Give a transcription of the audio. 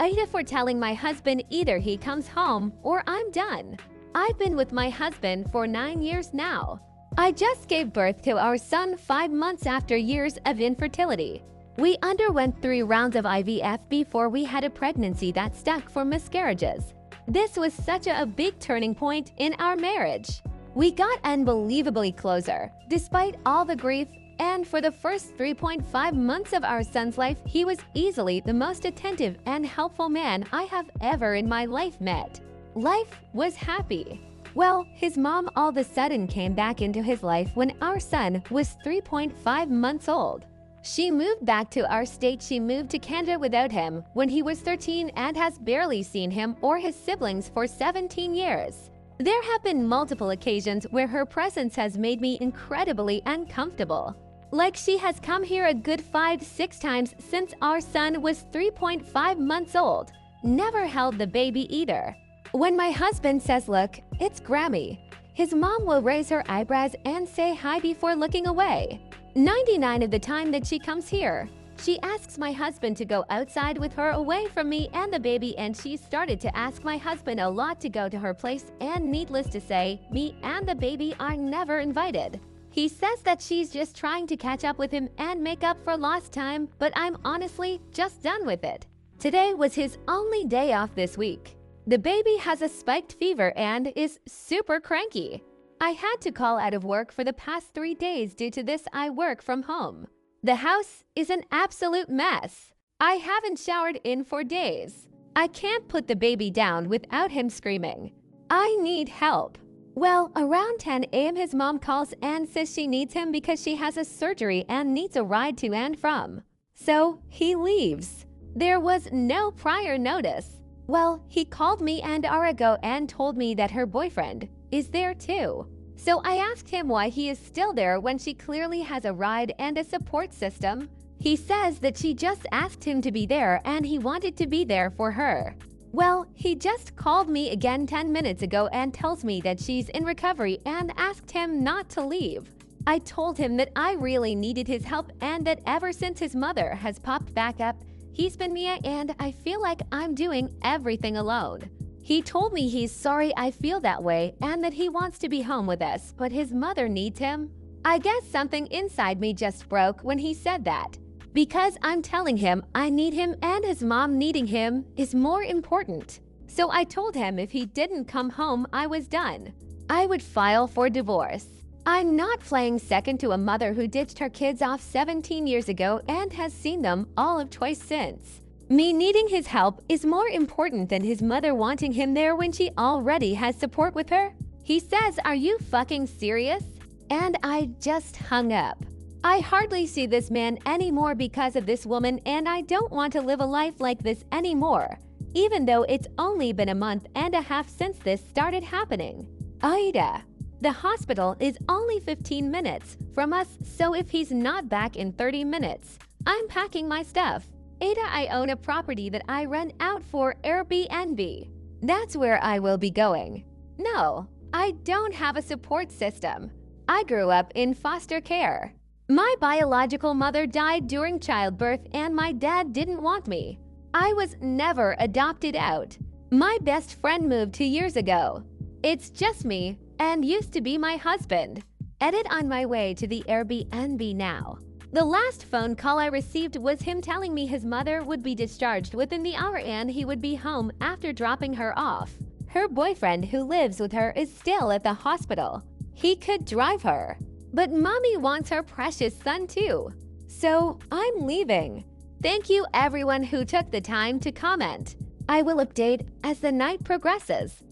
AITA for telling my husband either he comes home or I'm done. I've been with my husband for 9 years now. I just gave birth to our son 5 months after years of infertility. We underwent 3 rounds of IVF before we had a pregnancy that stuck for miscarriages. This was such a big turning point in our marriage. We got unbelievably closer, despite all the grief, and for the first 3.5 months of our son's life, he was easily the most attentive and helpful man I have ever in my life met. Life was happy. Well, his mom all of a sudden came back into his life when our son was 3.5 months old. She moved back to our state. She moved to Canada without him when he was 13 and has barely seen him or his siblings for 17 years. There have been multiple occasions where her presence has made me incredibly uncomfortable. Like she has come here a good 5-6 times since our son was 3.5 months old. Never held the baby either. When my husband says, "Look, it's Grammy," his mom will raise her eyebrows and say hi before looking away. 99 of the time that she comes here, she asks my husband to go outside with her away from me and the baby, and she started to ask my husband a lot to go to her place, and needless to say, me and the baby are never invited. He says that she's just trying to catch up with him and make up for lost time, but I'm honestly just done with it. Today was his only day off this week. The baby has a spiked fever and is super cranky. I had to call out of work for the past 3 days due to this. I work from home. The house is an absolute mess. I haven't showered in for days. I can't put the baby down without him screaming. I need help. Well, around 10 a.m. his mom calls and says she needs him because she has a surgery and needs a ride to and from. So he leaves. There was no prior notice. Well, he called me an hour ago and told me that her boyfriend is there too. So I asked him why he is still there when she clearly has a ride and a support system. He says that she just asked him to be there and he wanted to be there for her. Well, he just called me again 10 minutes ago and tells me that she's in recovery and asked him not to leave. I told him that I really needed his help and that ever since his mother has popped back up, he's been me and I feel like I'm doing everything alone. He told me he's sorry I feel that way and that he wants to be home with us, but his mother needs him. I guess something inside me just broke when he said that. Because I'm telling him I need him and his mom needing him is more important. So I told him if he didn't come home, I was done. I would file for divorce. I'm not playing second to a mother who ditched her kids off 17 years ago and has seen them all of twice since. Me needing his help is more important than his mother wanting him there when she already has support with her. He says, "Are you fucking serious?" And I just hung up. I hardly see this man anymore because of this woman, and I don't want to live a life like this anymore, even though it's only been a month and a half since this started happening. AITA. The hospital is only 15 minutes from us, so if he's not back in 30 minutes, I'm packing my stuff. AITA, I own a property that I rent out for Airbnb. That's where I will be going. No, I don't have a support system. I grew up in foster care. My biological mother died during childbirth and my dad didn't want me. I was never adopted out. My best friend moved 2 years ago. It's just me and used to be my husband. Edit on my way to the Airbnb now. The last phone call I received was him telling me his mother would be discharged within the hour and he would be home after dropping her off. Her boyfriend who lives with her is still at the hospital. He could drive her. But mommy wants her precious son too. So I'm leaving. Thank you everyone who took the time to comment. I will update as the night progresses.